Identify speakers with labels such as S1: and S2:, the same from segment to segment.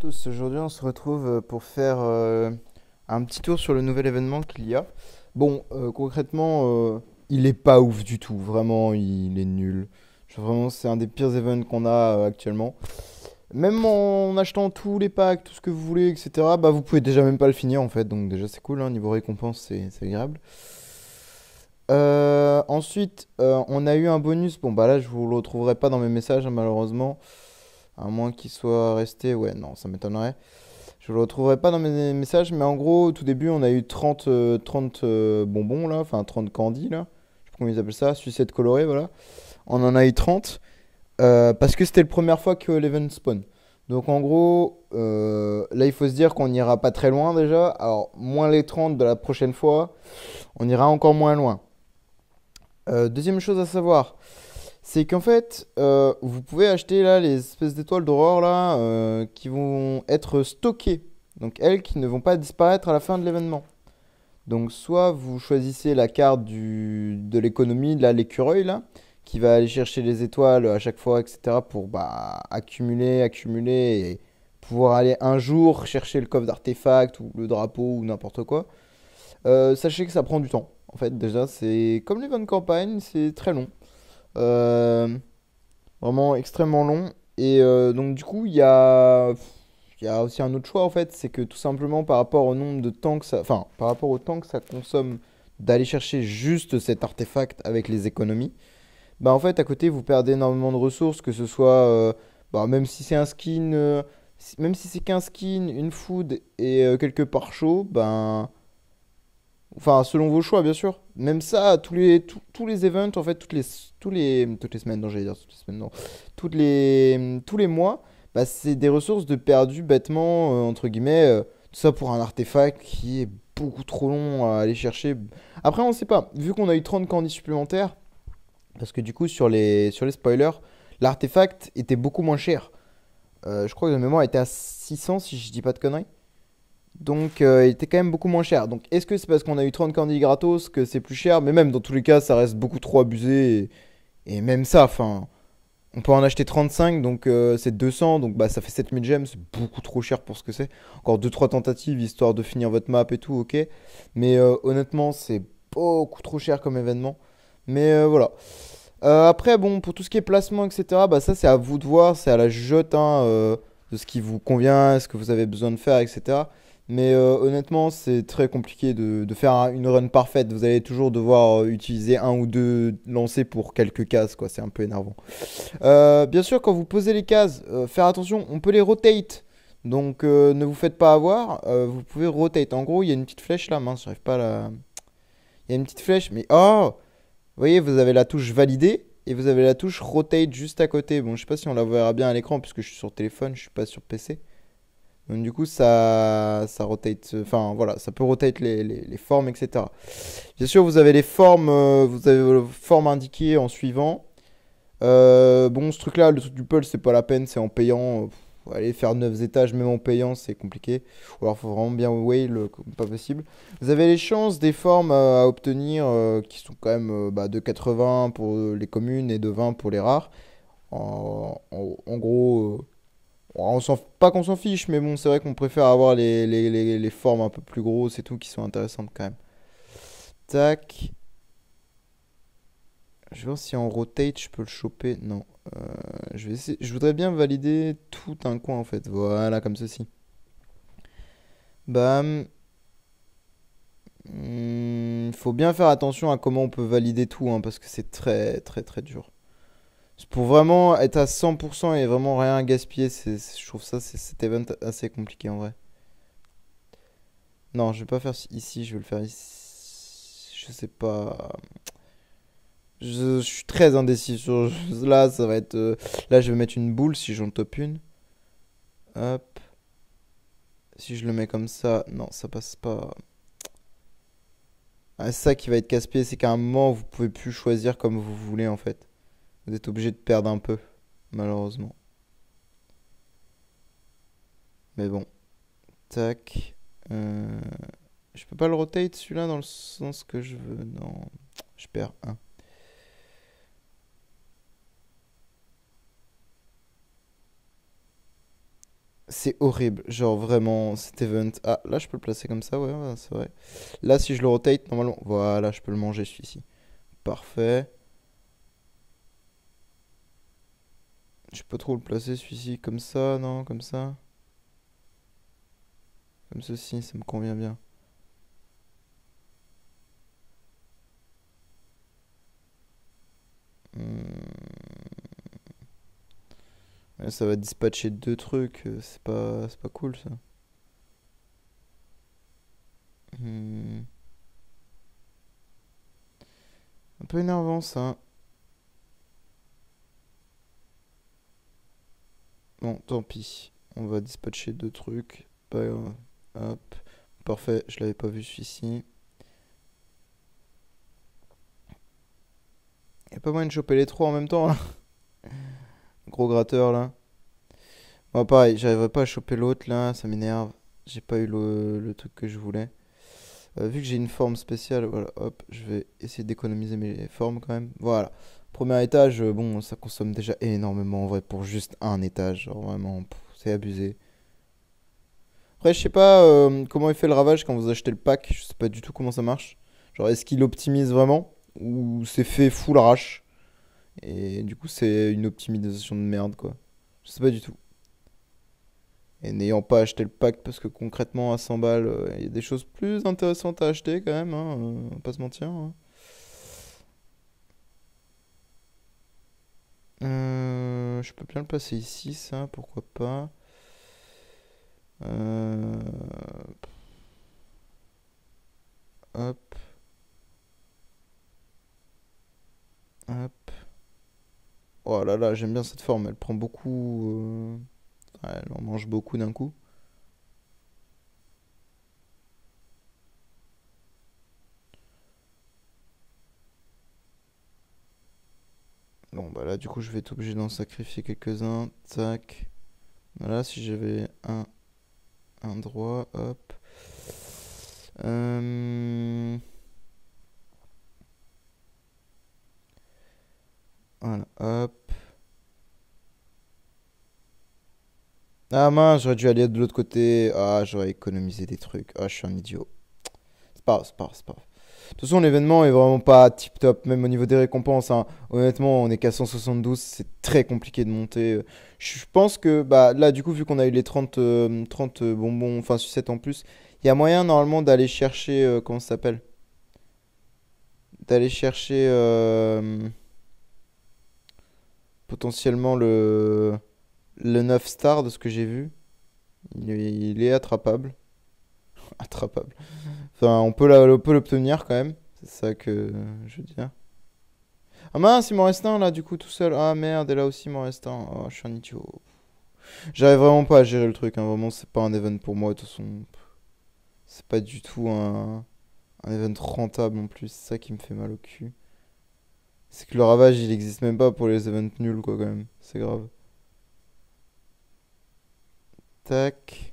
S1: Tous, aujourd'hui on se retrouve pour faire un petit tour sur le nouvel événement qu'il y a. Bon, concrètement, il est pas ouf du tout, vraiment, il est nul. Vraiment, c'est un des pires events qu'on a actuellement. Même en achetant tous les packs, tout ce que vous voulez, etc., bah vous pouvez déjà même pas le finir en fait, donc déjà c'est cool, hein, niveau récompense c'est agréable. Ensuite, on a eu un bonus, bon bah là je vous le retrouverai pas dans mes messages hein, malheureusement, à moins qu'il soit resté, ouais non ça m'étonnerait. Je le retrouverai pas dans mes messages, mais en gros, au tout début, on a eu 30 bonbons là, enfin 30 candies là. Je sais pas comment ils appellent ça, sucettes colorées, voilà. On en a eu 30 parce que c'était la première fois que l'event spawn. Donc en gros, là il faut se dire qu'on n'ira pas très loin déjà. Alors, moins les 30 de la prochaine fois, on ira encore moins loin. Deuxième chose à savoir, c'est qu'en fait, vous pouvez acheter là les espèces d'étoiles d'aurore là qui vont être stockées. Donc elles qui ne vont pas disparaître à la fin de l'événement. Donc soit vous choisissez la carte de l'économie, là l'écureuil là, qui va aller chercher les étoiles à chaque fois, etc. pour bah, accumuler et pouvoir aller un jour chercher le coffre d'artefact ou le drapeau ou n'importe quoi. Sachez que ça prend du temps. En fait, déjà, c'est comme les de campagne, c'est très long. Euh, Vraiment extrêmement long. Et donc du coup, il y a aussi un autre choix en fait, c'est que tout simplement par rapport au nombre de temps que ça, enfin par rapport au temps que ça consomme d'aller chercher juste cet artefact avec les économies, bah en fait à côté vous perdez énormément de ressources, que ce soit, bah, même si c'est un skin, même si c'est qu'un skin, une food et quelques pare-chocs, ben enfin, selon vos choix, bien sûr. Même ça, tous les events, en fait, toutes les semaines, non, j'allais dire toutes les semaines, non. Tous les mois, bah, c'est des ressources de perdu bêtement, entre guillemets. Tout ça pour un artefact qui est beaucoup trop long à aller chercher. Après, on sait pas. Vu qu'on a eu 30 candies supplémentaires, parce que du coup, sur les spoilers, l'artefact était beaucoup moins cher. Je crois que la mémoire était à 600, si je dis pas de conneries. Donc, il était quand même beaucoup moins cher. Donc, est-ce que c'est parce qu'on a eu 30 candies gratos que c'est plus cher? Mais même dans tous les cas, ça reste beaucoup trop abusé. Et même ça, enfin, on peut en acheter 35, donc c'est 200. Donc, bah, ça fait 7000 gemmes. C'est beaucoup trop cher pour ce que c'est. Encore deux trois tentatives histoire de finir votre map et tout, ok. Mais honnêtement, c'est beaucoup trop cher comme événement. Mais voilà. Après, bon, pour tout ce qui est placement, etc., bah, ça, c'est à vous de voir. C'est à la jugeote hein, de ce qui vous convient, ce que vous avez besoin de faire, etc. Mais honnêtement, c'est très compliqué de faire une run parfaite. Vous allez toujours devoir utiliser un ou deux lancers pour quelques cases, quoi. C'est un peu énervant. Bien sûr, quand vous posez les cases, faire attention, on peut les rotate. Donc ne vous faites pas avoir. Vous pouvez rotate. En gros, il y a une petite flèche là. Mince, j'arrive pas à la. Il y a une petite flèche, mais oh! Vous voyez, vous avez la touche valider et vous avez la touche rotate juste à côté. Bon, je sais pas si on la verra bien à l'écran puisque je suis sur téléphone, je suis pas sur PC. Donc du coup, ça rotate, enfin voilà, ça peut rotate les formes, etc. Bien sûr, vous avez vos formes indiquées en suivant. Bon, ce truc-là, le truc du pull, c'est pas la peine, c'est en payant. Aller faire 9 étages, même en payant, c'est compliqué. Ou alors, faut vraiment bien whale, pas possible. Vous avez les chances des formes à obtenir qui sont quand même bah, de 80 pour les communes et de 20 pour les rares. En gros, pas qu'on s'en fiche, mais bon, c'est vrai qu'on préfère avoir les formes un peu plus grosses et tout qui sont intéressantes quand même. Tac. Je vais voir si en rotate je peux le choper. Non. Je vais essayer. Je voudrais bien valider tout un coin en fait. Voilà, comme ceci. Bam. Faut bien faire attention à comment on peut valider tout, hein, parce que c'est très très très dur. Pour vraiment être à 100% et vraiment rien gaspiller, je trouve ça, c'est cet event assez compliqué en vrai. Non, je vais pas faire ici, je vais le faire ici. Je sais pas. Je suis très indécis sur là, ça va être là je vais mettre une boule si j'en top une. Hop, si je le mets comme ça, non, ça passe pas. Ah, c'est ça qui va être casse-pied, c'est qu'à un moment vous pouvez plus choisir comme vous voulez en fait. Vous êtes obligé de perdre un peu, malheureusement. Mais bon, tac. Euh, je peux pas le rotate celui-là dans le sens que je veux. Non, je perds un. C'est horrible. Genre vraiment, cet event. Ah, là, je peux le placer comme ça, ouais, ouais, c'est vrai. Là, si je le rotate, normalement. Voilà, je peux le manger celui-ci. Parfait. Je peux trop le placer celui-ci comme ça, non, comme ça. Comme ceci, ça me convient bien. Hmm. Ouais, ça va dispatcher deux trucs. C'est pas cool ça. Hmm. Un peu énervant ça. Bon, tant pis. On va dispatcher deux trucs. Pas grave. Hop. Parfait, je l'avais pas vu celui-ci. Y a pas moyen de choper les trois en même temps là. Gros gratteur là. Bon, pareil, j'arriverai pas à choper l'autre là, ça m'énerve. J'ai pas eu le truc que je voulais. Vu que j'ai une forme spéciale, voilà, hop, je vais essayer d'économiser mes formes quand même. Voilà. Premier étage, bon, ça consomme déjà énormément en vrai pour juste un étage. Genre vraiment, c'est abusé. Après, je sais pas comment il fait le ravage quand vous achetez le pack. Je sais pas du tout comment ça marche. Genre, est-ce qu'il optimise vraiment ou c'est fait full arrache et du coup, c'est une optimisation de merde quoi. Je sais pas du tout. Et n'ayant pas acheté le pack parce que concrètement à 100 balles, il y a des choses plus intéressantes à acheter quand même, hein, on va pas se mentir, hein. Je peux bien le placer ici, ça, pourquoi pas. Euh, hop, hop. Oh là là, j'aime bien cette forme, elle prend beaucoup. Ouais, elle en mange beaucoup d'un coup. Bon, bah là, du coup, je vais être obligé d'en sacrifier quelques-uns. Tac. Voilà, si j'avais un droit, hop. Euh, voilà, hop. Ah mince, j'aurais dû aller de l'autre côté. Ah, j'aurais économisé des trucs. Ah, je suis un idiot. C'est pas grave, c'est pas grave, c'est pas grave. De toute façon, l'événement est vraiment pas tip top, même au niveau des récompenses, hein. Honnêtement, on est qu'à 172, c'est très compliqué de monter. Je pense que bah, là, du coup, vu qu'on a eu les 30 bonbons, enfin sucettes en plus, il y a moyen normalement d'aller chercher, comment ça s'appelle? D'aller chercher potentiellement le 9 star de ce que j'ai vu. Il est attrapable. Attrapable. Enfin, on peut l'obtenir quand même. C'est ça que je veux dire. Ah mince, il m'en reste un là, du coup, tout seul. Ah merde, et là aussi, il m'en reste un. Oh, je suis un idiot. J'arrive vraiment pas à gérer le truc, hein. Vraiment, c'est pas un event pour moi. De toute façon, c'est pas du tout un event rentable en plus. C'est ça qui me fait mal au cul. C'est que le ravage, il existe même pas pour les events nuls, quoi, quand même. C'est grave. Tac.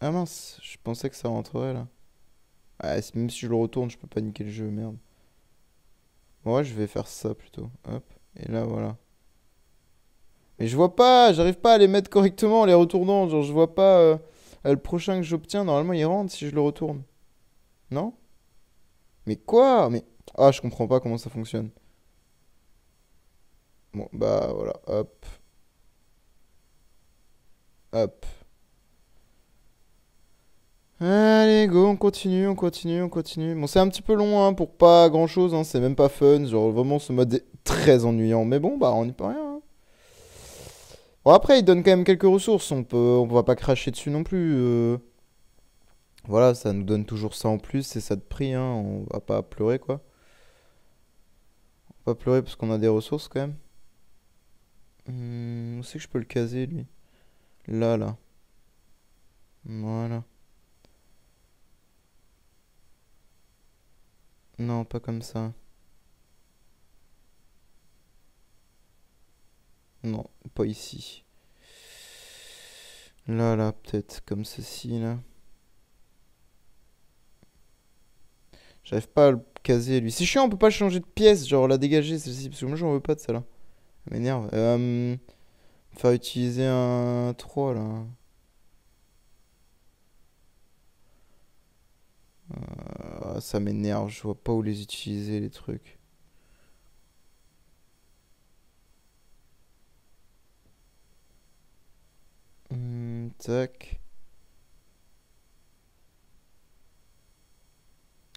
S1: Ah mince, je pensais que ça rentrerait là. Ah, même si je le retourne, je peux pas niquer le jeu, merde. Bon, ouais, je vais faire ça plutôt. Hop. Et là, voilà. Mais je vois pas, j'arrive pas à les mettre correctement en les retournant. Genre, je vois pas le prochain que j'obtiens. Normalement, il rentre si je le retourne. Non? Mais quoi? Mais. Ah, je comprends pas comment ça fonctionne. Bon, bah voilà. Hop, hop. Allez, go, on continue, on continue, on continue. Bon, c'est un petit peu long, hein, pour pas grand chose, hein. C'est même pas fun. Genre, vraiment, ce mode est très ennuyant. Mais bon, bah, on n'y peut rien, hein. Bon, après, il donne quand même quelques ressources. On va pas cracher dessus non plus. Voilà, ça nous donne toujours ça en plus, c'est ça de prix, hein. On va pas pleurer, quoi. On va pas pleurer parce qu'on a des ressources quand même. Où c'est que je peux le caser, lui? Là, là. Voilà. Non, pas comme ça. Non, pas ici. Là, là, peut-être comme ceci, là. J'arrive pas à le caser, lui. C'est chiant, on peut pas changer de pièce, genre la dégager, celle-ci, parce que moi j'en veux pas de celle-là. Ça m'énerve. Faire utiliser un 3 là. Ça m'énerve, je vois pas où les utiliser, les trucs. Tac.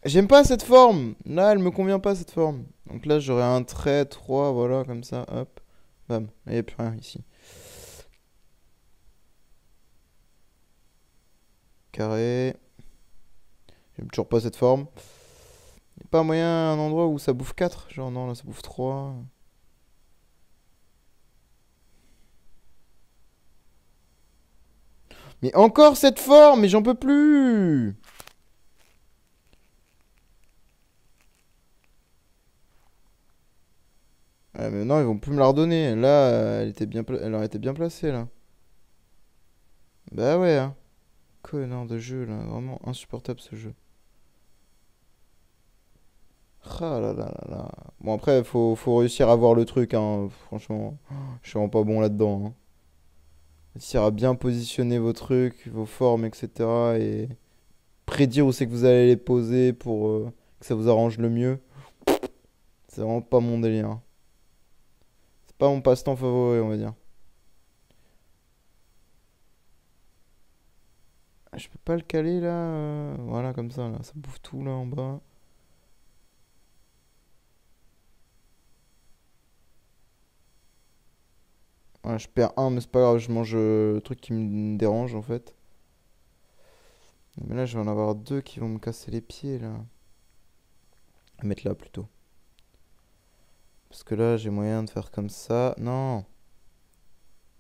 S1: J'aime pas cette forme. Là, elle me convient pas cette forme. Donc là, j'aurais un trait, 3, voilà, comme ça, hop. Bam. Il n'y a plus rien ici. Carré. J'aime toujours pas cette forme. Y a pas moyen, un endroit où ça bouffe 4. Genre, non, là, ça bouffe 3. Mais encore cette forme, mais j'en peux plus. Ouais, mais non, ils vont plus me la redonner. Là, elle aurait été bien placée, là. Bah ouais, hein. Connard de jeu, là. Vraiment insupportable, ce jeu. Ah là là là là. Bon, après, faut réussir à voir le truc, hein. Franchement, je suis vraiment pas bon là-dedans, hein. Réussir à bien positionner vos trucs, vos formes, etc. Et prédire où c'est que vous allez les poser pour que ça vous arrange le mieux. C'est vraiment pas mon délire, hein. C'est pas mon passe-temps favori, on va dire. Ah, je peux pas le caler là. Voilà, comme ça, là. Ça bouffe tout là en bas. Ouais, je perds un, mais c'est pas grave, je mange le truc qui me dérange en fait. Mais là, je vais en avoir deux qui vont me casser les pieds là. Je vais mettre là plutôt. Parce que là, j'ai moyen de faire comme ça. Non,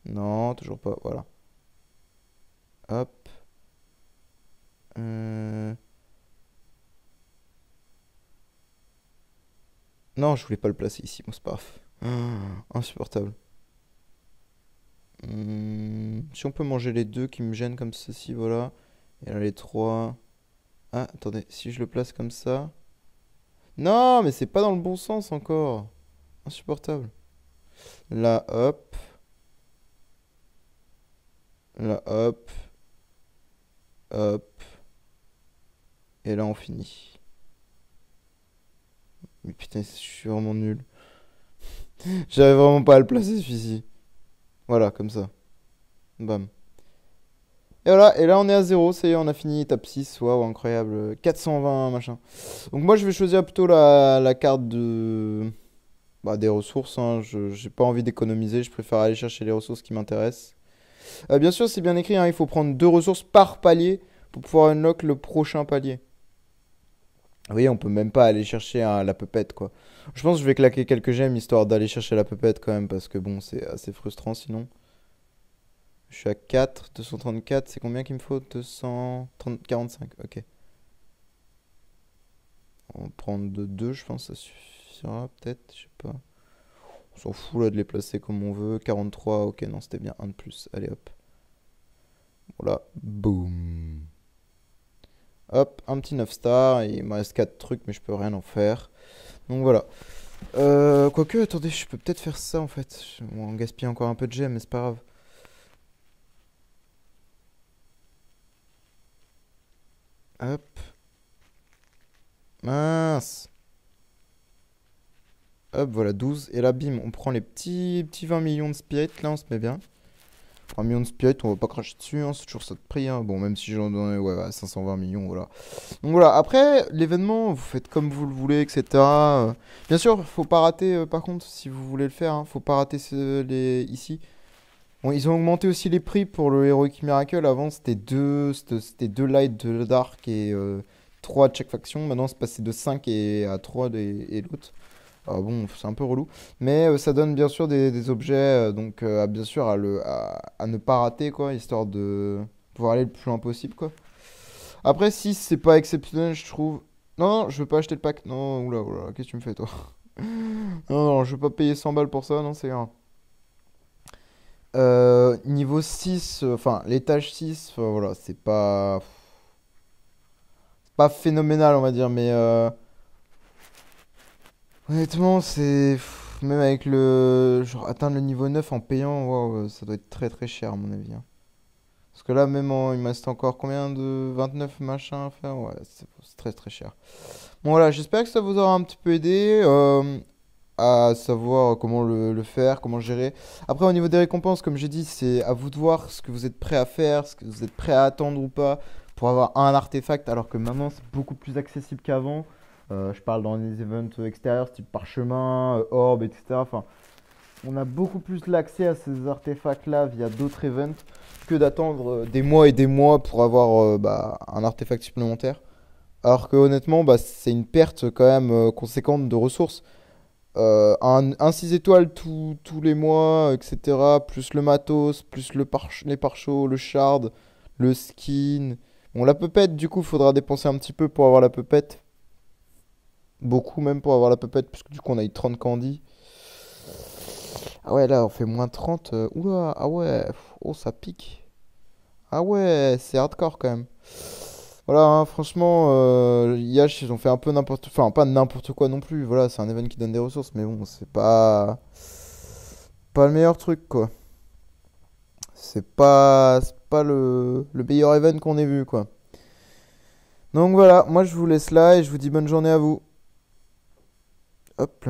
S1: non, toujours pas. Voilà. Hop. Euh, Non, je voulais pas le placer ici. Bon, c'est pas grave. Insupportable. Si on peut manger les deux qui me gênent comme ceci, voilà. Et là, les trois. Ah, attendez, si je le place comme ça. Non, mais c'est pas dans le bon sens encore. Insupportable. Là, hop. Là, hop. Hop. Et là, on finit. Mais putain, je suis vraiment nul. J'arrive vraiment pas à le placer, celui-ci. Voilà, comme ça. Bam. Et voilà, et là on est à zéro, ça y est, on a fini étape 6, waouh, incroyable. 420, machin. Donc moi je vais choisir plutôt la carte de... Bah, des ressources, hein. J'ai pas envie d'économiser, je préfère aller chercher les ressources qui m'intéressent. Bien sûr, c'est bien écrit, hein, il faut prendre deux ressources par palier pour pouvoir unlock le prochain palier. Oui, on peut même pas aller chercher la pupette, quoi. Je pense que je vais claquer quelques gemmes histoire d'aller chercher la pupette quand même, parce que bon, c'est assez frustrant sinon. Je suis à 4, 234, c'est combien qu'il me faut? 245, ok. On va prendre de 2, je pense que ça suffira peut-être, je sais pas. On s'en fout là de les placer comme on veut. 43, ok, non, c'était bien, un de plus. Allez hop. Voilà, boum. Hop, un petit 9 stars, et il me reste 4 trucs, mais je peux rien en faire. Donc voilà. Quoique, attendez, je peux peut-être faire ça en fait. On gaspille encore un peu de gemmes, mais c'est pas grave. Hop, mince. Hop, voilà, 12. Et là, bim, on prend les petits 20 millions de spirit. Là, on se met bien. 3 millions de spirit, on va pas cracher dessus, hein, c'est toujours ça de prix, hein. Bon, même si j'en donnais ouais, ouais, 520 millions, voilà. Donc voilà, après, l'événement, vous faites comme vous le voulez, etc. Bien sûr, faut pas rater, par contre, si vous voulez le faire, hein, faut pas rater ici. Bon, ils ont augmenté aussi les prix pour le Heroic Miracle. Avant, c'était deux light, deux dark et 3 de chaque faction. Maintenant, c'est passé de 5 et à 3 et l'autre. Ah bon, c'est un peu relou. Mais ça donne bien sûr des objets, donc bien sûr à ne pas rater, quoi, histoire de pouvoir aller le plus loin possible, quoi. Après, si c'est pas exceptionnel, je trouve. Non, non, je veux pas acheter le pack. Non, oula, oula, qu'est-ce que tu me fais, toi? Non, non, je veux pas payer 100 balles pour ça, non, c'est rien. Niveau 6, enfin, l'étage 6, voilà, c'est pas phénoménal, on va dire, mais honnêtement, même avec le. Genre, atteindre le niveau 9 en payant, waouh, ça doit être très très cher, à mon avis, hein. Parce que là, même il me reste encore combien de 29 machins à faire? Ouais, c'est très très cher. Bon voilà, j'espère que ça vous aura un petit peu aidé à savoir comment le faire, comment gérer. Après, au niveau des récompenses, comme j'ai dit, c'est à vous de voir ce que vous êtes prêt à faire, ce que vous êtes prêt à attendre ou pas pour avoir un artefact, alors que maintenant c'est beaucoup plus accessible qu'avant. Je parle dans les events extérieurs, type parchemin, orbe, etc. Enfin, on a beaucoup plus l'accès à ces artefacts-là via d'autres events que d'attendre des mois et des mois pour avoir un artefact supplémentaire. Alors que honnêtement, bah, c'est une perte quand même conséquente de ressources. Un 6 étoiles tous les mois, etc. Plus le matos, plus les pare-chocs, le shard, le skin. Bon, la pupette, du coup, faudra dépenser un petit peu pour avoir la pupette. Beaucoup même pour avoir la pupette, puisque du coup, on a eu 30 candy. Ah ouais, là, on fait moins 30. Oula, ah ouais, oh, ça pique. Ah ouais, c'est hardcore quand même. Voilà, hein, franchement, IH, ils ont fait un peu n'importe... Enfin, pas n'importe quoi non plus. Voilà, c'est un event qui donne des ressources, mais bon, c'est pas le meilleur truc, quoi. C'est pas le meilleur event qu'on ait vu, quoi. Donc voilà, moi je vous laisse là et je vous dis bonne journée à vous. Hop.